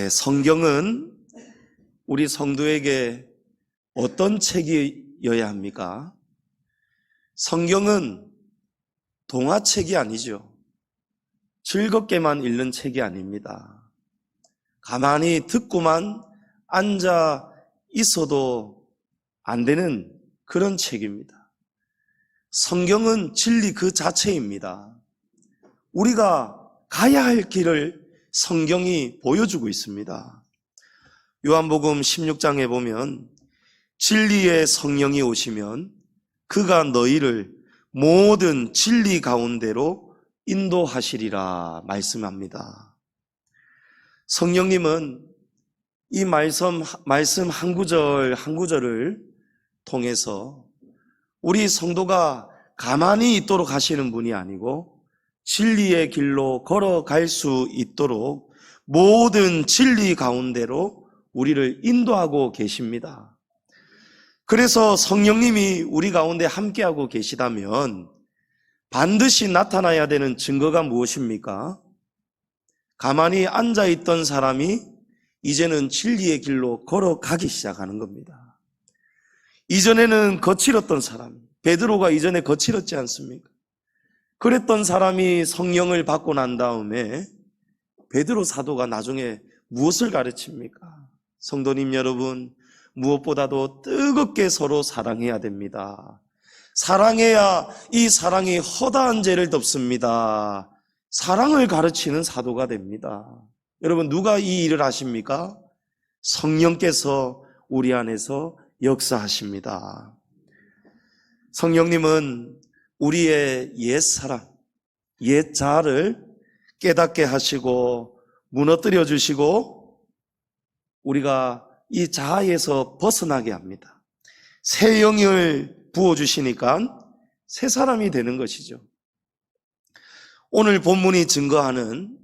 성경은 우리 성도에게 어떤 책이어야 합니까? 성경은 동화책이 아니죠. 즐겁게만 읽는 책이 아닙니다. 가만히 듣고만 앉아 있어도 안 되는 그런 책입니다. 성경은 진리 그 자체입니다. 우리가 가야 할 길을 성경이 보여주고 있습니다. 요한복음 16장에 보면 진리의 성령이 오시면 그가 너희를 모든 진리 가운데로 인도하시리라 말씀합니다. 성령님은 이 말씀 한 구절 한 구절을 통해서 우리 성도가 가만히 있도록 하시는 분이 아니고 진리의 길로 걸어갈 수 있도록 모든 진리 가운데로 우리를 인도하고 계십니다. 그래서 성령님이 우리 가운데 함께하고 계시다면 반드시 나타나야 되는 증거가 무엇입니까? 가만히 앉아있던 사람이 이제는 진리의 길로 걸어가기 시작하는 겁니다. 이전에는 거칠었던 사람, 베드로가 이전에 거칠었지 않습니까? 그랬던 사람이 성령을 받고 난 다음에 베드로 사도가 나중에 무엇을 가르칩니까? 성도님 여러분, 무엇보다도 뜨겁게 서로 사랑해야 됩니다. 사랑해야 이 사랑이 허다한 죄를 덮습니다. 사랑을 가르치는 사도가 됩니다. 여러분, 누가 이 일을 하십니까? 성령께서 우리 안에서 역사하십니다. 성령님은 우리의 옛사랑, 옛자를 깨닫게 하시고 무너뜨려 주시고 우리가 이 자아에서 벗어나게 합니다. 새 영을 부어주시니까 새 사람이 되는 것이죠. 오늘 본문이 증거하는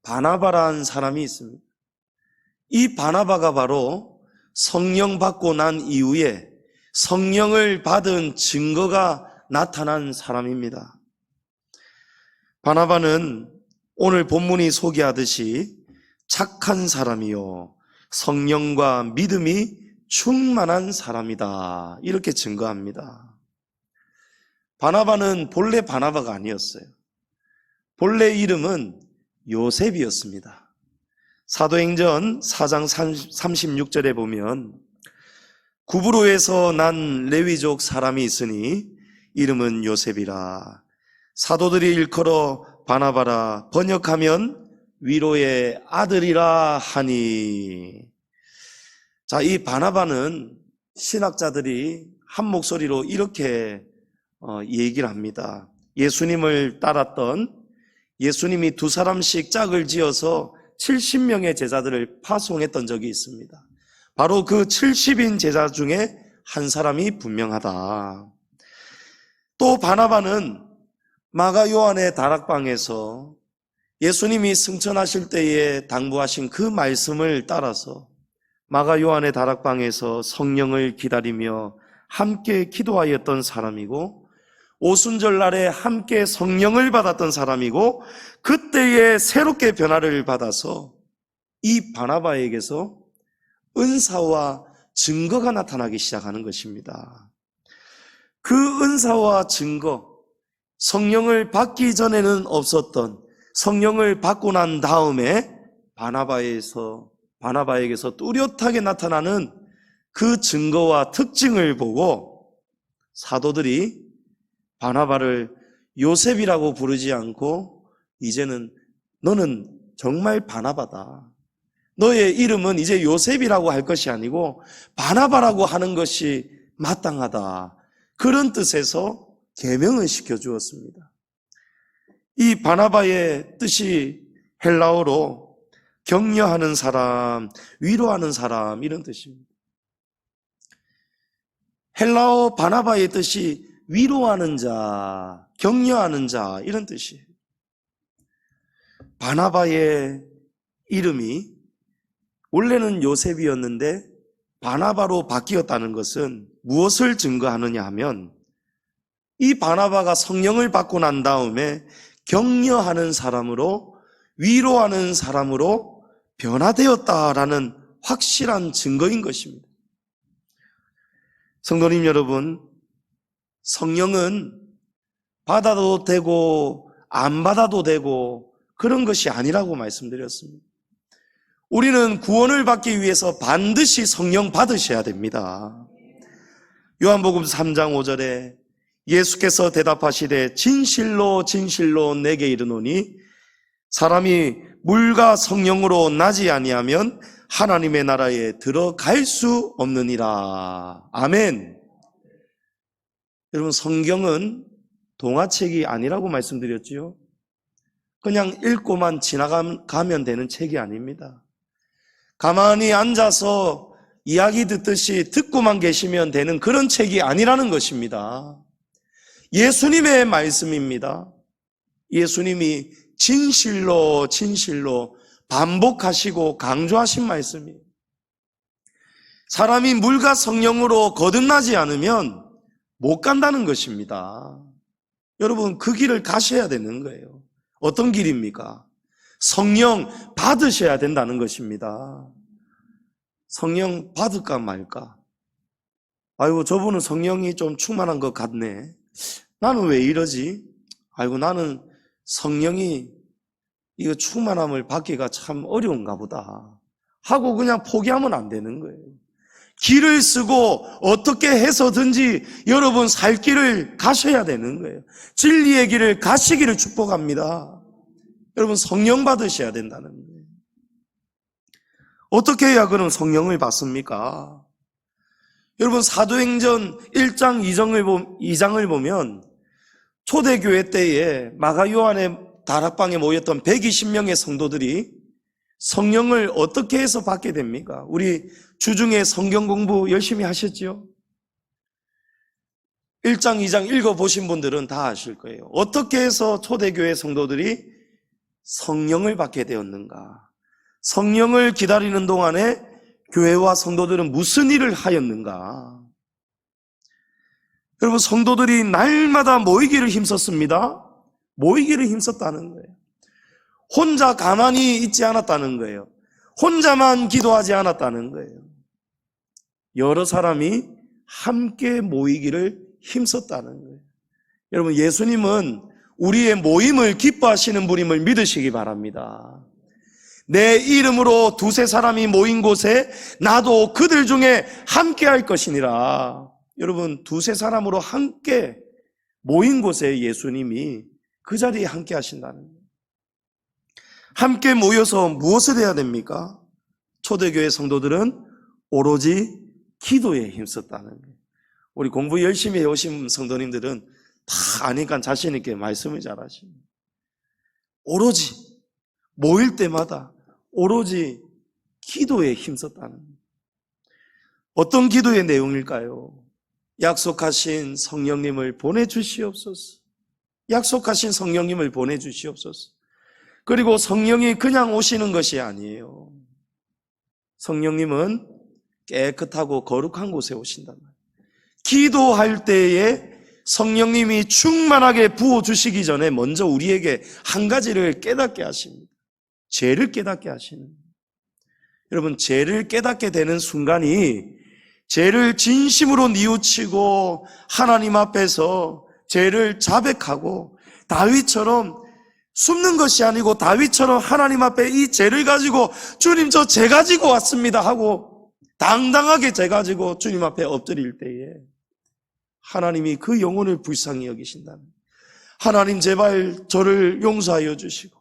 바나바라는 사람이 있습니다. 이 바나바가 바로 성령 받고 난 이후에 성령을 받은 증거가 나타난 사람입니다. 바나바는 오늘 본문이 소개하듯이 착한 사람이요 성령과 믿음이 충만한 사람이다 이렇게 증거합니다. 바나바는 본래 바나바가 아니었어요. 본래 이름은 요셉이었습니다. 사도행전 4장 36절에 보면 구브로에서 난 레위족 사람이 있으니 이름은 요셉이라. 사도들이 일컬어 바나바라 번역하면 위로의 아들이라 하니. 자, 이 바나바는 신학자들이 한 목소리로 이렇게 얘기를 합니다. 예수님을 따랐던 예수님이 두 사람씩 짝을 지어서 70명의 제자들을 파송했던 적이 있습니다. 바로 그 70인 제자 중에 한 사람이 분명하다. 또 바나바는 마가 요한의 다락방에서 예수님이 승천하실 때에 당부하신 그 말씀을 따라서 마가 요한의 다락방에서 성령을 기다리며 함께 기도하였던 사람이고 오순절 날에 함께 성령을 받았던 사람이고 그때에 새롭게 변화를 받아서 이 바나바에게서 은사와 증거가 나타나기 시작하는 것입니다. 그 은사와 증거, 성령을 받기 전에는 없었던 성령을 받고 난 다음에 바나바에게서 뚜렷하게 나타나는 그 증거와 특징을 보고 사도들이 바나바를 요셉이라고 부르지 않고 이제는 너는 정말 바나바다. 너의 이름은 이제 요셉이라고 할 것이 아니고 바나바라고 하는 것이 마땅하다. 그런 뜻에서 계명을 시켜주었습니다. 이 바나바의 뜻이 헬라어로 격려하는 사람, 위로하는 사람 이런 뜻입니다. 헬라어 바나바의 뜻이 위로하는 자, 격려하는 자 이런 뜻이에요. 바나바의 이름이 원래는 요셉이었는데 바나바로 바뀌었다는 것은 무엇을 증거하느냐 하면 이 바나바가 성령을 받고 난 다음에 격려하는 사람으로 위로하는 사람으로 변화되었다라는 확실한 증거인 것입니다. 성도님 여러분, 성령은 받아도 되고 안 받아도 되고 그런 것이 아니라고 말씀드렸습니다. 우리는 구원을 받기 위해서 반드시 성령 받으셔야 됩니다. 요한복음 3장 5절에 예수께서 대답하시되 진실로 진실로 내게 이르노니 사람이 물과 성령으로 나지 아니하면 하나님의 나라에 들어갈 수 없느니라. 아멘. 여러분, 성경은 동화책이 아니라고 말씀드렸지요. 그냥 읽고만 지나가면 되는 책이 아닙니다. 가만히 앉아서 이야기 듣듯이 듣고만 계시면 되는 그런 책이 아니라는 것입니다. 예수님의 말씀입니다. 예수님이 진실로 진실로 반복하시고 강조하신 말씀이에요. 사람이 물과 성령으로 거듭나지 않으면 못 간다는 것입니다. 여러분, 그 길을 가셔야 되는 거예요. 어떤 길입니까? 성령 받으셔야 된다는 것입니다. 성령 받을까 말까? 아이고, 저분은 성령이 좀 충만한 것 같네. 나는 왜 이러지? 아이고, 나는 성령이 이거 충만함을 받기가 참 어려운가 보다 하고 그냥 포기하면 안 되는 거예요. 길을 쓰고 어떻게 해서든지 여러분 살 길을 가셔야 되는 거예요. 진리의 길을 가시기를 축복합니다. 여러분, 성령 받으셔야 된다는 거예요. 어떻게 해야 그럼 성령을 받습니까? 여러분, 사도행전 1장 2장을 보면 초대교회 때에 마가 요한의 다락방에 모였던 120명의 성도들이 성령을 어떻게 해서 받게 됩니까? 우리 주중에 성경 공부 열심히 하셨죠? 1장 2장 읽어보신 분들은 다 아실 거예요. 어떻게 해서 초대교회 성도들이 성령을 받게 되었는가? 성령을 기다리는 동안에 교회와 성도들은 무슨 일을 하였는가? 여러분, 성도들이 날마다 모이기를 힘썼습니다. 모이기를 힘썼다는 거예요. 혼자 가만히 있지 않았다는 거예요. 혼자만 기도하지 않았다는 거예요. 여러 사람이 함께 모이기를 힘썼다는 거예요. 여러분, 예수님은 우리의 모임을 기뻐하시는 분임을 믿으시기 바랍니다. 내 이름으로 두세 사람이 모인 곳에 나도 그들 중에 함께 할 것이니라. 여러분, 두세 사람으로 함께 모인 곳에 예수님이 그 자리에 함께 하신다는 거예요. 함께 모여서 무엇을 해야 됩니까? 초대교회 성도들은 오로지 기도에 힘썼다는 거예요. 우리 공부 열심히 해오신 성도님들은 다 아니까 자신 있게 말씀을 잘하십니다. 오로지 모일 때마다 오로지 기도에 힘썼다는 거예요. 어떤 기도의 내용일까요? 약속하신 성령님을 보내주시옵소서. 약속하신 성령님을 보내주시옵소서. 그리고 성령이 그냥 오시는 것이 아니에요. 성령님은 깨끗하고 거룩한 곳에 오신단 말이에요. 기도할 때에 성령님이 충만하게 부어주시기 전에 먼저 우리에게 한 가지를 깨닫게 하십니다. 죄를 깨닫게 하시는 거예요. 여러분, 죄를 깨닫게 되는 순간이 죄를 진심으로 뉘우치고 하나님 앞에서 죄를 자백하고 다윗처럼 숨는 것이 아니고 다윗처럼 하나님 앞에 이 죄를 가지고 주님, 저 죄 가지고 왔습니다 하고 당당하게 죄 가지고 주님 앞에 엎드릴 때에 하나님이 그 영혼을 불쌍히 여기신다는, 하나님 제발 저를 용서하여 주시고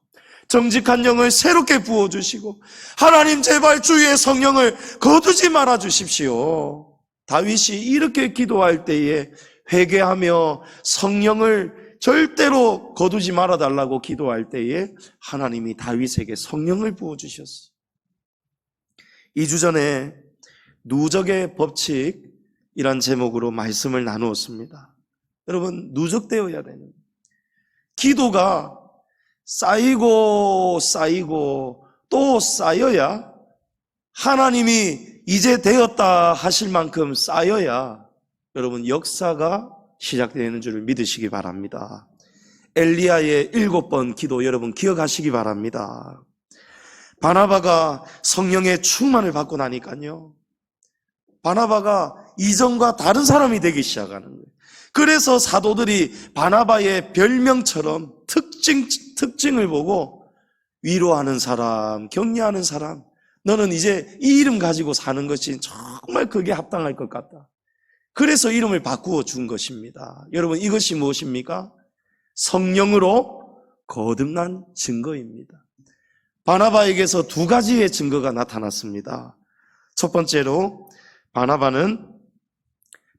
정직한 영을 새롭게 부어주시고 하나님 제발 주의 성령을 거두지 말아 주십시오. 다윗이 이렇게 기도할 때에 회개하며 성령을 절대로 거두지 말아달라고 기도할 때에 하나님이 다윗에게 성령을 부어주셨어요. 2주 전에 누적의 법칙이란 제목으로 말씀을 나누었습니다. 여러분, 누적되어야 되는, 기도가 쌓이고 쌓이고 또 쌓여야, 하나님이 이제 되었다 하실 만큼 쌓여야 여러분 역사가 시작되는 줄을 믿으시기 바랍니다. 엘리야의 7번 기도 여러분 기억하시기 바랍니다. 바나바가 성령의 충만을 받고 나니까요, 바나바가 이전과 다른 사람이 되기 시작하는 거예요. 그래서 사도들이 바나바의 별명처럼 특징을 보고 위로하는 사람, 격려하는 사람, 너는 이제 이 이름 가지고 사는 것이 정말 그게 합당할 것 같다. 그래서 이름을 바꾸어 준 것입니다. 여러분, 이것이 무엇입니까? 성령으로 거듭난 증거입니다. 바나바에게서 두 가지의 증거가 나타났습니다. 첫 번째로 바나바는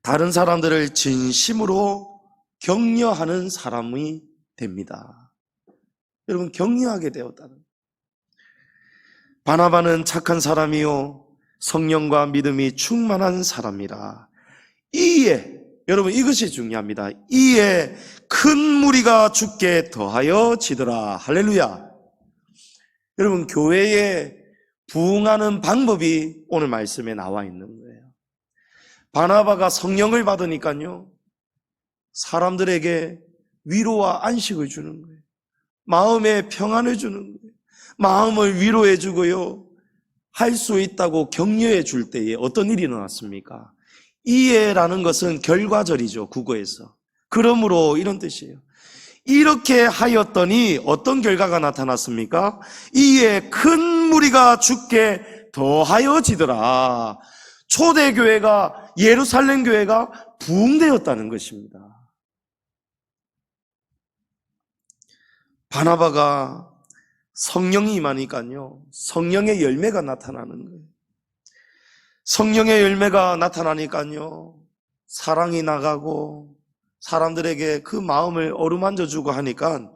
다른 사람들을 진심으로 격려하는 사람이 됩니다. 여러분, 격려하게 되었다는. 바나바는 착한 사람이요 성령과 믿음이 충만한 사람이라. 이에, 여러분, 이것이 중요합니다. 이에 큰 무리가 주께 더하여 지더라. 할렐루야. 여러분, 교회에 부응하는 방법이 오늘 말씀에 나와 있는 거예요. 바나바가 성령을 받으니까요, 사람들에게 위로와 안식을 주는 거예요. 마음에 평안을 주는 거예요. 마음을 위로해 주고요, 할 수 있다고 격려해 줄 때에 어떤 일이 일어났습니까? 이해라는 것은 결과절이죠, 국어에서. 그러므로 이런 뜻이에요. 이렇게 하였더니 어떤 결과가 나타났습니까? 이에 큰 무리가 주께 더하여 지더라. 초대교회가, 예루살렘 교회가 부흥되었다는 것입니다. 바나바가 성령이 임하니까요, 성령의 열매가 나타나는 거예요. 성령의 열매가 나타나니까요, 사랑이 나가고 사람들에게 그 마음을 어루만져주고 하니까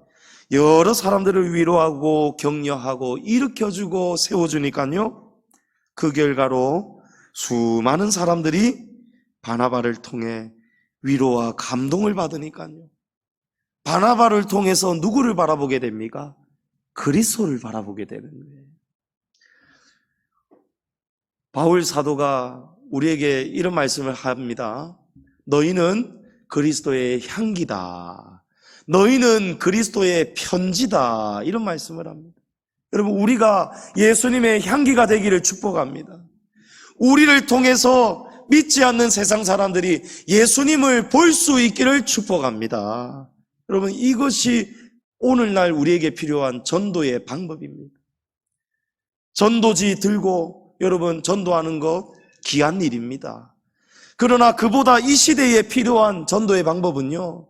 여러 사람들을 위로하고 격려하고 일으켜주고 세워주니까요, 그 결과로 수많은 사람들이 바나바를 통해 위로와 감동을 받으니까요, 바나바를 통해서 누구를 바라보게 됩니까? 그리스도를 바라보게 되는 거예요. 바울 사도가 우리에게 이런 말씀을 합니다. 너희는 그리스도의 향기다. 너희는 그리스도의 편지다. 이런 말씀을 합니다. 여러분, 우리가 예수님의 향기가 되기를 축복합니다. 우리를 통해서 믿지 않는 세상 사람들이 예수님을 볼 수 있기를 축복합니다. 여러분, 이것이 오늘날 우리에게 필요한 전도의 방법입니다. 전도지 들고 여러분 전도하는 것 귀한 일입니다. 그러나 그보다 이 시대에 필요한 전도의 방법은요,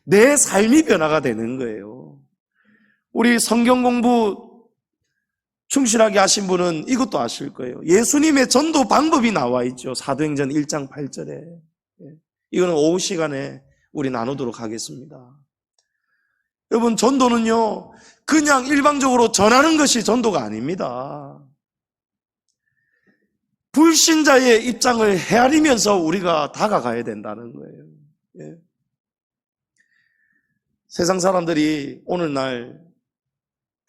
내 삶이 변화가 되는 거예요. 우리 성경 공부 충실하게 하신 분은 이것도 아실 거예요. 예수님의 전도 방법이 나와 있죠. 사도행전 1장 8절에. 이거는 오후 시간에 우리 나누도록 하겠습니다. 여러분, 전도는요, 그냥 일방적으로 전하는 것이 전도가 아닙니다. 불신자의 입장을 헤아리면서 우리가 다가가야 된다는 거예요. 예. 세상 사람들이 오늘날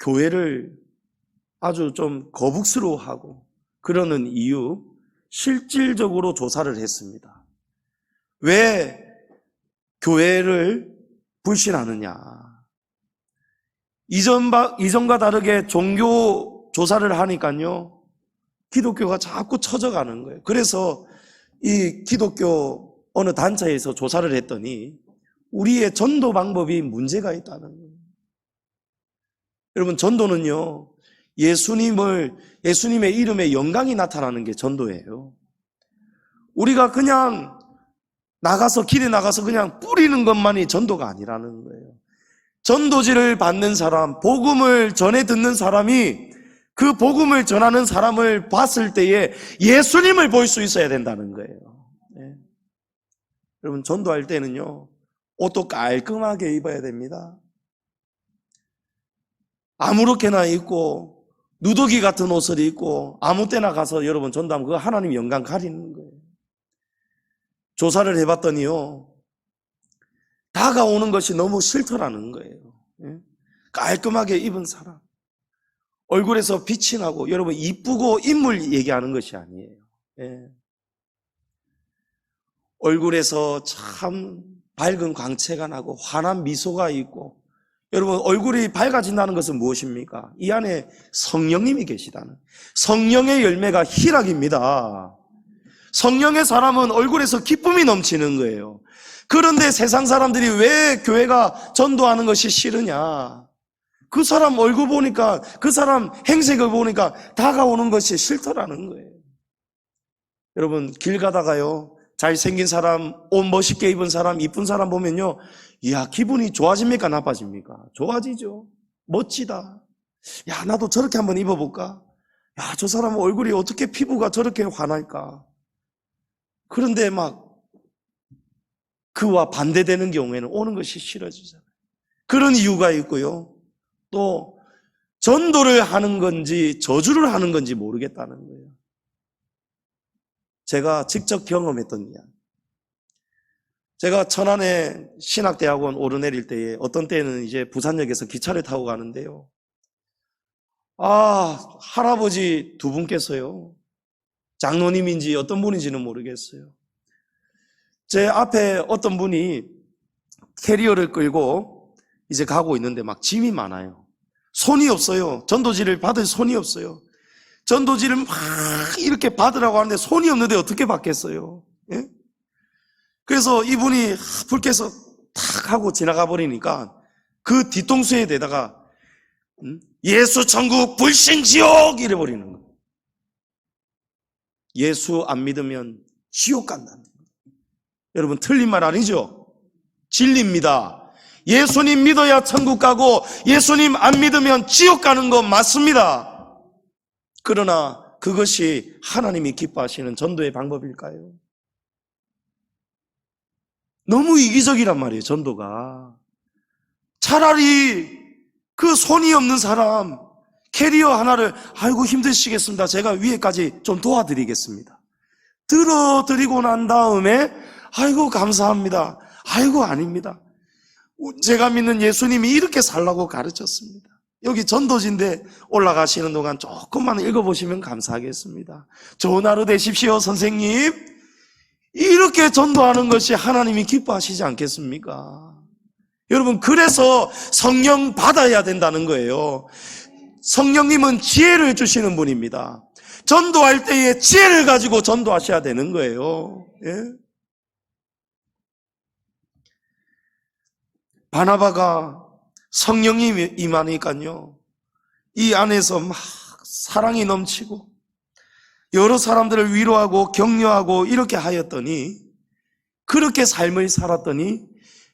교회를 아주 좀 거북스러워하고 그러는 이유, 실질적으로 조사를 했습니다. 왜 교회를 불신하느냐? 이전과 다르게 종교 조사를 하니까요, 기독교가 자꾸 처져가는 거예요. 그래서 이 기독교 어느 단체에서 조사를 했더니 우리의 전도 방법이 문제가 있다는 거예요. 여러분, 전도는요, 예수님의 이름에 영광이 나타나는 게 전도예요. 우리가 그냥 길에 나가서 그냥 뿌리는 것만이 전도가 아니라는 거예요. 전도지를 받는 사람, 복음을 전해 듣는 사람이 그 복음을 전하는 사람을 봤을 때에 예수님을 볼 수 있어야 된다는 거예요. 네. 여러분, 전도할 때는요, 옷도 깔끔하게 입어야 됩니다. 아무렇게나 입고 누더기 같은 옷을 입고 아무 때나 가서 여러분 전도하면 그거 하나님 영광 가리는 거예요. 조사를 해봤더니요, 다가오는 것이 너무 싫더라는 거예요. 깔끔하게 입은 사람, 얼굴에서 빛이 나고, 여러분, 이쁘고 인물 얘기하는 것이 아니에요. 얼굴에서 참 밝은 광채가 나고 환한 미소가 있고 여러분, 얼굴이 밝아진다는 것은 무엇입니까? 이 안에 성령님이 계시다는, 성령의 열매가 희락입니다. 성령의 사람은 얼굴에서 기쁨이 넘치는 거예요. 그런데 세상 사람들이 왜 교회가 전도하는 것이 싫으냐? 그 사람 얼굴 보니까, 그 사람 행색을 보니까 다가오는 것이 싫더라는 거예요. 여러분, 길 가다가요, 잘생긴 사람, 옷 멋있게 입은 사람, 이쁜 사람 보면요, 이야, 기분이 좋아집니까? 나빠집니까? 좋아지죠. 멋지다. 야, 나도 저렇게 한번 입어볼까? 야, 저 사람 얼굴이 어떻게 피부가 저렇게 환할까? 그런데 막 그와 반대되는 경우에는 오는 것이 싫어지잖아요. 그런 이유가 있고요. 또 전도를 하는 건지 저주를 하는 건지 모르겠다는 거예요. 제가 직접 경험했던 이야기. 제가 천안에 신학대학원 오르내릴 때에 어떤 때는 이제 부산역에서 기차를 타고 가는데요. 할아버지 두 분께서요. 장로님인지 어떤 분인지는 모르겠어요. 제 앞에 어떤 분이 캐리어를 끌고 이제 가고 있는데 막 짐이 많아요. 손이 없어요. 전도지를 받을 손이 없어요. 전도지를 막 이렇게 받으라고 하는데 손이 없는데 어떻게 받겠어요? 예? 그래서 이분이 불께서 탁 하고 지나가 버리니까 그 뒤통수에 대다가 예수 천국 불신 지옥 이래 버리는 거예요. 예수 안 믿으면 지옥 간다는 거예요. 여러분, 틀린 말 아니죠? 진리입니다. 예수님 믿어야 천국 가고 예수님 안 믿으면 지옥 가는 거 맞습니다. 그러나 그것이 하나님이 기뻐하시는 전도의 방법일까요? 너무 이기적이란 말이에요, 전도가. 차라리 그 손이 없는 사람 캐리어 하나를 아이고 힘드시겠습니다. 제가 위에까지 좀 도와드리겠습니다. 들어드리고 난 다음에 아이고 감사합니다. 아이고 아닙니다. 제가 믿는 예수님이 이렇게 살라고 가르쳤습니다. 여기 전도지인데 올라가시는 동안 조금만 읽어보시면 감사하겠습니다. 좋은 하루 되십시오, 선생님. 이렇게 전도하는 것이 하나님이 기뻐하시지 않겠습니까? 여러분, 그래서 성령 받아야 된다는 거예요. 성령님은 지혜를 주시는 분입니다. 전도할 때에 지혜를 가지고 전도하셔야 되는 거예요. 예? 바나바가 성령이 임하니까요, 이 안에서 막 사랑이 넘치고 여러 사람들을 위로하고 격려하고 이렇게 하였더니, 그렇게 삶을 살았더니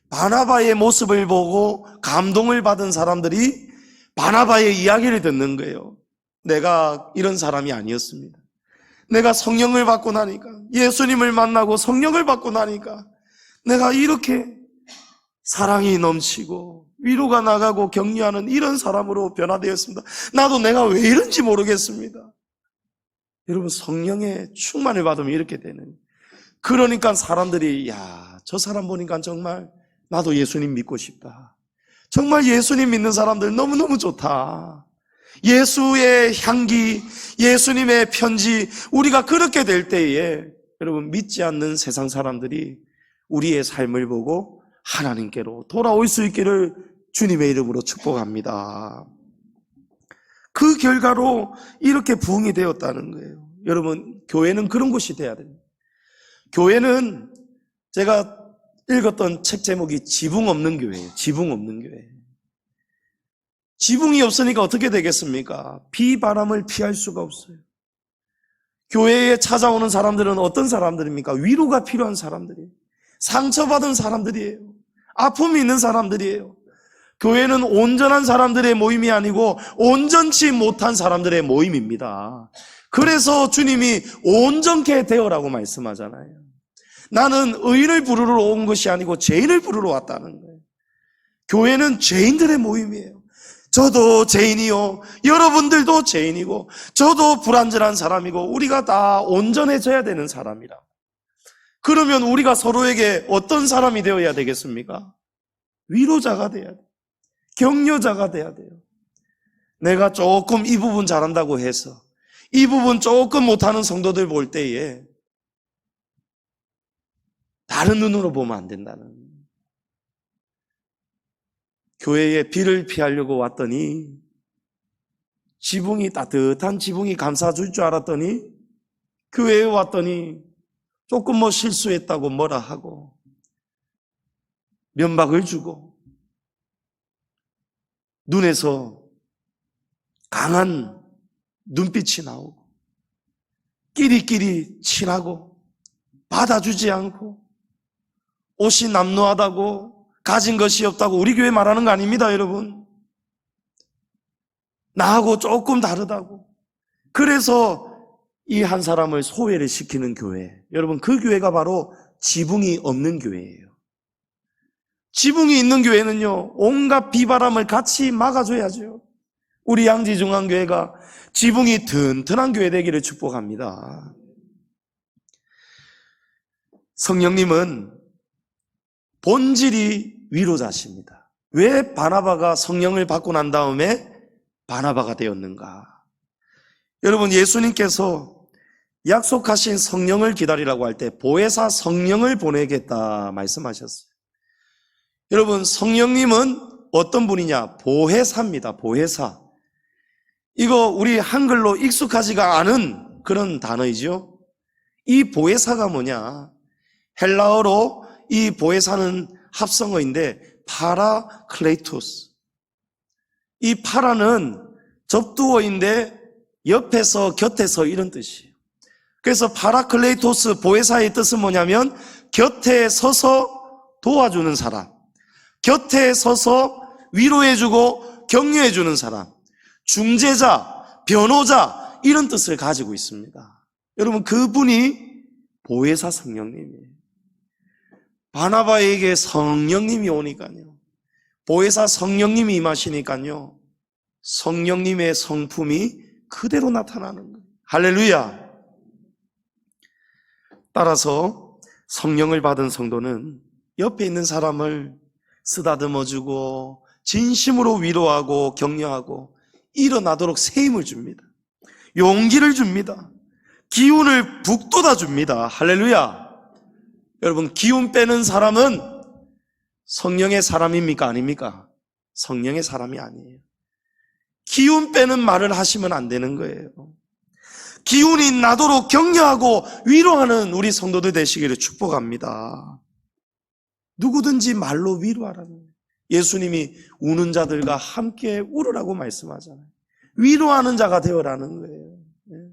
바나바의 모습을 보고 감동을 받은 사람들이 바나바의 이야기를 듣는 거예요. 내가 이런 사람이 아니었습니다. 내가 성령을 받고 나니까, 예수님을 만나고 성령을 받고 나니까 내가 이렇게 사랑이 넘치고 위로가 나가고 격려하는 이런 사람으로 변화되었습니다. 나도 내가 왜 이런지 모르겠습니다. 여러분, 성령의 충만을 받으면 이렇게 되는. 그러니까 사람들이 저 사람 보니까 정말 나도 예수님 믿고 싶다. 정말 예수님 믿는 사람들 너무너무 좋다. 예수의 향기, 예수님의 편지, 우리가 그렇게 될 때에 여러분, 믿지 않는 세상 사람들이 우리의 삶을 보고 하나님께로 돌아올 수 있기를 주님의 이름으로 축복합니다. 그 결과로 이렇게 부흥이 되었다는 거예요. 여러분, 교회는 그런 곳이 돼야 됩니다. 교회는 제가 읽었던 책 제목이 지붕 없는 교회예요. 지붕 없는 교회. 지붕이 없으니까 어떻게 되겠습니까? 비바람을 피할 수가 없어요. 교회에 찾아오는 사람들은 어떤 사람들입니까? 위로가 필요한 사람들이에요. 상처받은 사람들이에요. 아픔이 있는 사람들이에요. 교회는 온전한 사람들의 모임이 아니고 온전치 못한 사람들의 모임입니다. 그래서 주님이 온전케 되어라고 말씀하잖아요. 나는 의인을 부르러 온 것이 아니고 죄인을 부르러 왔다는 거예요. 교회는 죄인들의 모임이에요. 저도 죄인이요, 여러분들도 죄인이고, 저도 불완전한 사람이고, 우리가 다 온전해져야 되는 사람이라. 그러면 우리가 서로에게 어떤 사람이 되어야 되겠습니까? 위로자가 돼야 돼요. 격려자가 돼야 돼요. 내가 조금 이 부분 잘한다고 해서 이 부분 조금 못하는 성도들 볼 때에 다른 눈으로 보면 안 된다는. 교회에 비를 피하려고 왔더니 지붕이 따뜻한 지붕이 감싸줄 줄 알았더니 교회에 왔더니 조금 뭐 실수했다고 뭐라 하고 면박을 주고 눈에서 강한 눈빛이 나오고 끼리끼리 친하고 받아주지 않고 옷이 남루하다고 가진 것이 없다고 우리 교회 말하는 거 아닙니다, 여러분. 나하고 조금 다르다고. 그래서 이 한 사람을 소외를 시키는 교회. 여러분, 그 교회가 바로 지붕이 없는 교회예요. 지붕이 있는 교회는요, 온갖 비바람을 같이 막아줘야죠. 우리 양지중앙교회가 지붕이 튼튼한 교회 되기를 축복합니다. 성령님은 본질이 위로자십니다. 왜 바나바가 성령을 받고 난 다음에 바나바가 되었는가? 여러분, 예수님께서 약속하신 성령을 기다리라고 할 때 보혜사 성령을 보내겠다 말씀하셨어요. 여러분, 성령님은 어떤 분이냐? 보혜사입니다. 보혜사. 이거 우리 한글로 익숙하지가 않은 그런 단어이죠. 이 보혜사가 뭐냐? 헬라어로 이 보혜사는 합성어인데 파라클레이토스. 이 파라는 접두어인데 옆에서 곁에서 이런 뜻이에요. 그래서 파라클레이토스 보혜사의 뜻은 뭐냐면 곁에 서서 도와주는 사람, 곁에 서서 위로해주고 격려해주는 사람, 중재자, 변호자 이런 뜻을 가지고 있습니다. 여러분, 그분이 보혜사 성령님이에요. 바나바에게 성령님이 오니까요, 보혜사 성령님이 임하시니까요, 성령님의 성품이 그대로 나타나는 거예요. 할렐루야. 따라서 성령을 받은 성도는 옆에 있는 사람을 쓰다듬어주고 진심으로 위로하고 격려하고 일어나도록 세임을 줍니다. 용기를 줍니다. 기운을 북돋아 줍니다. 할렐루야. 여러분, 기운 빼는 사람은 성령의 사람입니까? 아닙니까? 성령의 사람이 아니에요. 기운 빼는 말을 하시면 안 되는 거예요. 기운이 나도록 격려하고 위로하는 우리 성도들 되시기를 축복합니다. 누구든지 말로 위로하라는 거예요. 예수님이 우는 자들과 함께 울으라고 말씀하잖아요. 위로하는 자가 되어라는 거예요.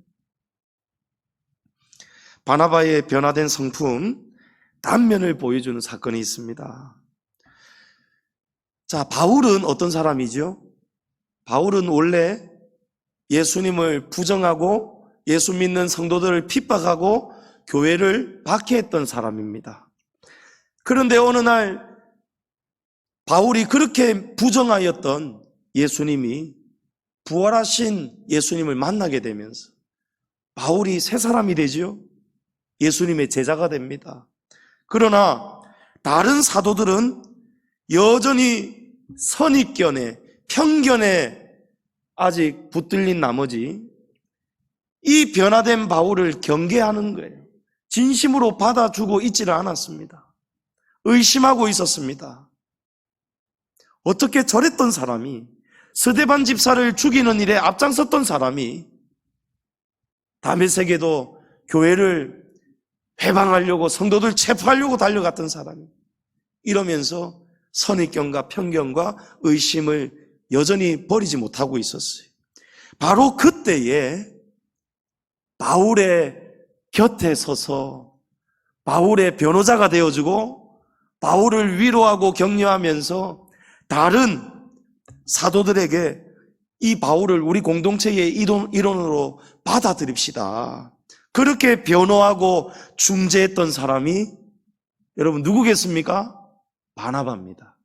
바나바의 변화된 성품, 단면을 보여주는 사건이 있습니다. 자, 바울은 어떤 사람이죠? 바울은 원래 예수님을 부정하고 예수 믿는 성도들을 핍박하고 교회를 박해했던 사람입니다. 그런데 어느 날 바울이 그렇게 부정하였던 예수님이 부활하신 예수님을 만나게 되면서 바울이 새 사람이 되죠. 예수님의 제자가 됩니다. 그러나 다른 사도들은 여전히 선입견에, 편견에 아직 붙들린 나머지 이 변화된 바울을 경계하는 거예요. 진심으로 받아주고 있지를 않았습니다. 의심하고 있었습니다. 어떻게 저랬던 사람이, 스데반 집사를 죽이는 일에 앞장섰던 사람이 다메섹에도 교회를 해방하려고, 성도들 체포하려고 달려갔던 사람이, 이러면서 선입견과 편견과 의심을 여전히 버리지 못하고 있었어요. 바로 그때에 바울의 곁에 서서 바울의 변호자가 되어주고 바울을 위로하고 격려하면서 다른 사도들에게 이 바울을 우리 공동체의 일원으로 받아들입시다, 그렇게 변호하고 중재했던 사람이 여러분 누구겠습니까? 바나바입니다.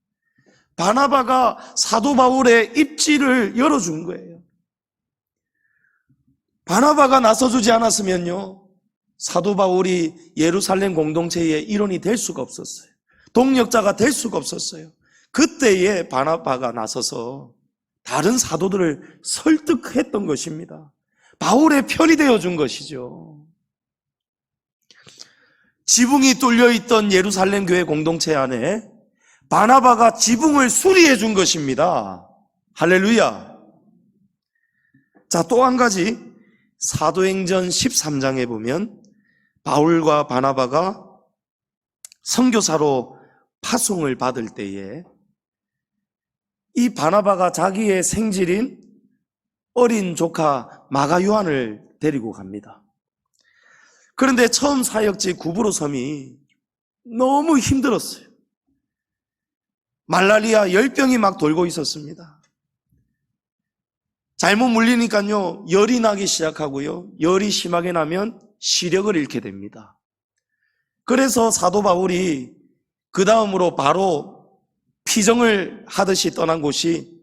바나바가 사도 바울의 입지를 열어준 거예요. 바나바가 나서주지 않았으면요, 사도 바울이 예루살렘 공동체의 일원이 될 수가 없었어요. 동력자가 될 수가 없었어요. 그때에 바나바가 나서서 다른 사도들을 설득했던 것입니다. 바울의 편이 되어준 것이죠. 지붕이 뚫려있던 예루살렘 교회 공동체 안에 바나바가 지붕을 수리해 준 것입니다. 할렐루야. 자, 또 한 가지 사도행전 13장에 보면 바울과 바나바가 선교사로 파송을 받을 때에 이 바나바가 자기의 생질인 어린 조카 마가 요한을 데리고 갑니다. 그런데 처음 사역지 구브로 섬이 너무 힘들었어요. 말라리아 열병이 막 돌고 있었습니다. 잘못 물리니까요, 열이 나기 시작하고요, 열이 심하게 나면 시력을 잃게 됩니다. 그래서 사도 바울이 그 다음으로 바로 피정을 하듯이 떠난 곳이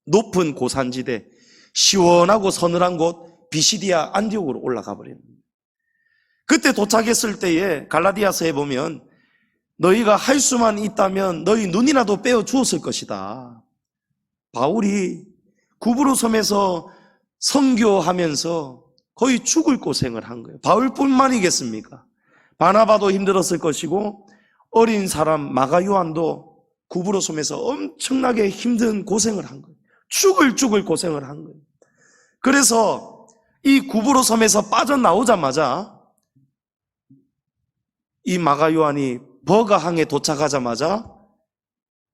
높은 고산지대, 시원하고 서늘한 곳 비시디아 안디옥으로 올라가 버립니다. 그때 도착했을 때에 갈라디아서에 보면 너희가 할 수만 있다면 너희 눈이라도 빼어 주었을 것이다. 바울이 구브로 섬에서 선교하면서 거의 죽을 고생을 한 거예요. 바울뿐만이겠습니까? 바나바도 힘들었을 것이고 어린 사람 마가 요한도 구브로 섬에서 엄청나게 힘든 고생을 한 거예요. 죽을 고생을 한 거예요. 그래서 이 구브로 섬에서 빠져나오자마자 이 마가 요한이 버가항에 도착하자마자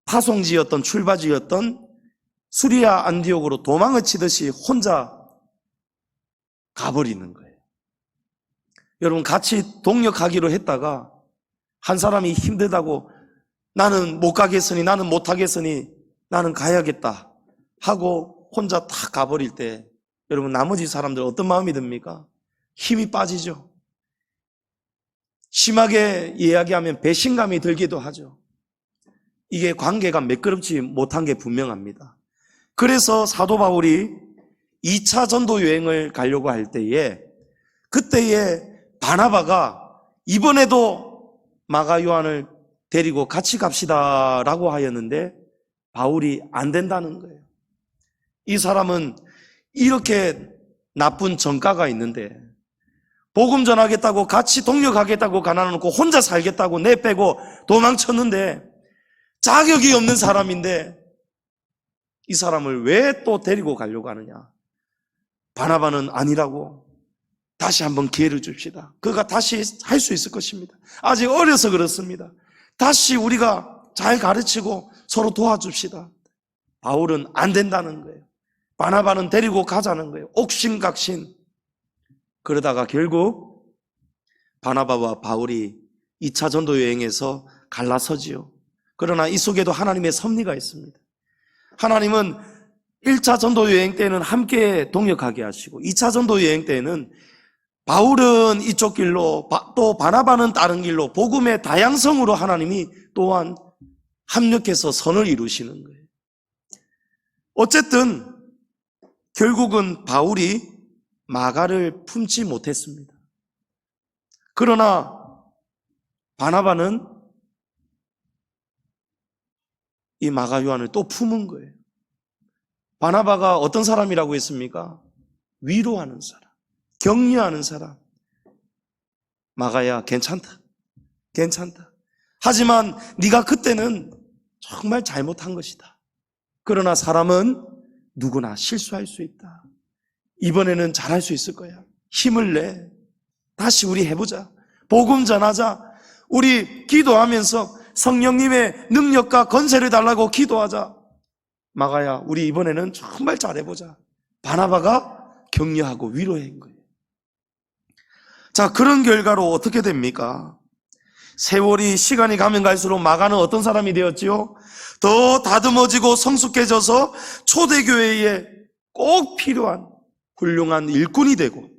파송지였던 출발지였던 수리아 안디옥으로 도망을 치듯이 혼자 가버리는 거예요. 여러분, 같이 동역하기로 했다가 한 사람이 힘들다고 나는 못 가겠으니, 나는 못 하겠으니 나는 가야겠다 하고 혼자 탁 가버릴 때 여러분, 나머지 사람들 어떤 마음이 듭니까? 힘이 빠지죠. 심하게 이야기하면 배신감이 들기도 하죠. 이게 관계가 매끄럽지 못한 게 분명합니다. 그래서 사도 바울이 2차 전도 여행을 가려고 할 때에 그때에 바나바가 이번에도 마가 요한을 데리고 같이 갑시다라고 하였는데 바울이 안 된다는 거예요. 이 사람은 이렇게 나쁜 전가가 있는데 복음 전하겠다고 같이 동력하겠다고 가난해놓고 혼자 살겠다고 내빼고 도망쳤는데 자격이 없는 사람인데 이 사람을 왜 또 데리고 가려고 하느냐. 바나바는 아니라고 다시 한번 기회를 줍시다. 그가 다시 할 수 있을 것입니다. 아직 어려서 그렇습니다. 다시 우리가 잘 가르치고 서로 도와줍시다. 바울은 안 된다는 거예요. 바나바는 데리고 가자는 거예요. 옥신각신. 그러다가 결국 바나바와 바울이 2차 전도 여행에서 갈라서지요. 그러나 이 속에도 하나님의 섭리가 있습니다. 하나님은 1차 전도 여행 때는 함께 동역하게 하시고 2차 전도 여행 때는 바울은 이쪽 길로 또 바나바는 다른 길로 복음의 다양성으로 하나님이 또한 합력해서 선을 이루시는 거예요. 어쨌든 결국은 바울이 마가를 품지 못했습니다. 그러나 바나바는 이 마가 요한을 또 품은 거예요. 바나바가 어떤 사람이라고 했습니까? 위로하는 사람, 격려하는 사람. 마가야, 괜찮다. 하지만 네가 그때는 정말 잘못한 것이다. 그러나 사람은 누구나 실수할 수 있다. 이번에는 잘할 수 있을 거야. 힘을 내. 다시 우리 해보자. 복음 전하자. 우리 기도하면서 성령님의 능력과 건세를 달라고 기도하자. 마가야, 우리 이번에는 정말 잘해보자. 바나바가 격려하고 위로한 거예요. 자, 그런 결과로 어떻게 됩니까? 세월이 시간이 가면 갈수록 마가는 어떤 사람이 되었지요? 더 다듬어지고 성숙해져서 초대교회에 꼭 필요한 훌륭한 일꾼이 되고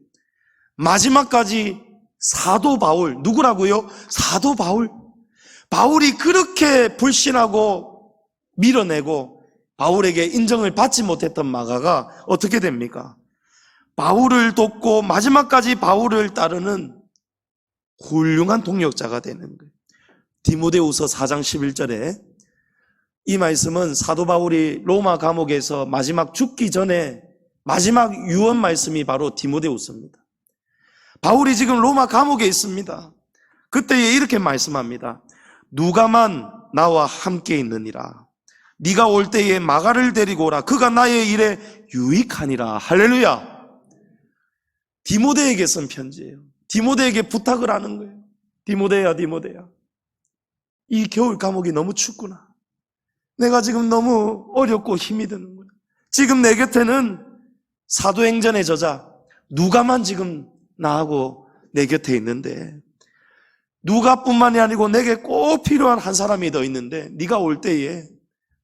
마지막까지 사도 바울, 누구라고요? 사도 바울. 바울이 그렇게 불신하고 밀어내고 바울에게 인정을 받지 못했던 마가가 어떻게 됩니까? 바울을 돕고 마지막까지 바울을 따르는 훌륭한 동역자가 되는 거예요. 디모데후서 4장 11절에 이 말씀은 사도 바울이 로마 감옥에서 마지막 죽기 전에 마지막 유언 말씀이 바로 디모데후서입니다. 바울이 지금 로마 감옥에 있습니다. 그때 이렇게 말씀합니다. 누가만 나와 함께 있느니라. 네가 올 때에 마가를 데리고 오라. 그가 나의 일에 유익하니라. 할렐루야. 디모데에게 쓴 편지예요. 디모데에게 부탁을 하는 거예요. 디모데야, 디모데야, 이 겨울 감옥이 너무 춥구나. 내가 지금 너무 어렵고 힘이 드는구나. 지금 내 곁에는 사도행전의 저자 누가만 지금 나하고 내 곁에 있는데, 누가뿐만이 아니고 내게 꼭 필요한 한 사람이 더 있는데, 네가 올 때에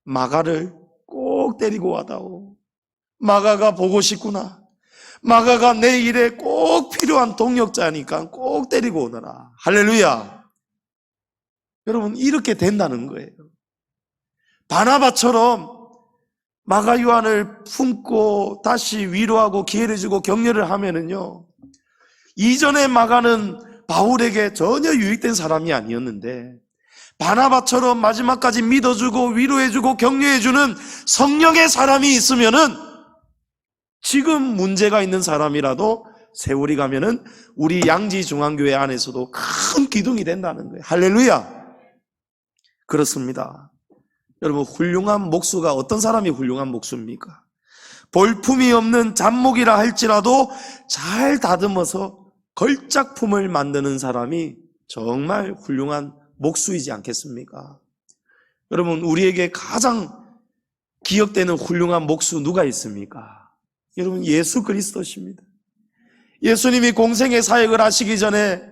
마가를 꼭 데리고 와다오. 마가가 보고 싶구나. 마가가 내 일에 꼭 필요한 동역자니까 꼭 데리고 오너라. 할렐루야. 여러분, 이렇게 된다는 거예요. 바나바처럼 마가 요한을 품고 다시 위로하고 기회를 주고 격려를 하면은요, 이전에 마가는 바울에게 전혀 유익된 사람이 아니었는데, 바나바처럼 마지막까지 믿어주고 위로해주고 격려해주는 성령의 사람이 있으면은, 지금 문제가 있는 사람이라도 세월이 가면은 우리 양지중앙교회 안에서도 큰 기둥이 된다는 거예요. 할렐루야. 그렇습니다. 여러분, 훌륭한 목수가 어떤 사람이 훌륭한 목수입니까? 볼품이 없는 잡목이라 할지라도 잘 다듬어서 걸작품을 만드는 사람이 정말 훌륭한 목수이지 않겠습니까? 여러분, 우리에게 가장 기억되는 훌륭한 목수 누가 있습니까? 여러분, 예수 그리스도십니다. 예수님이 공생의 사역을 하시기 전에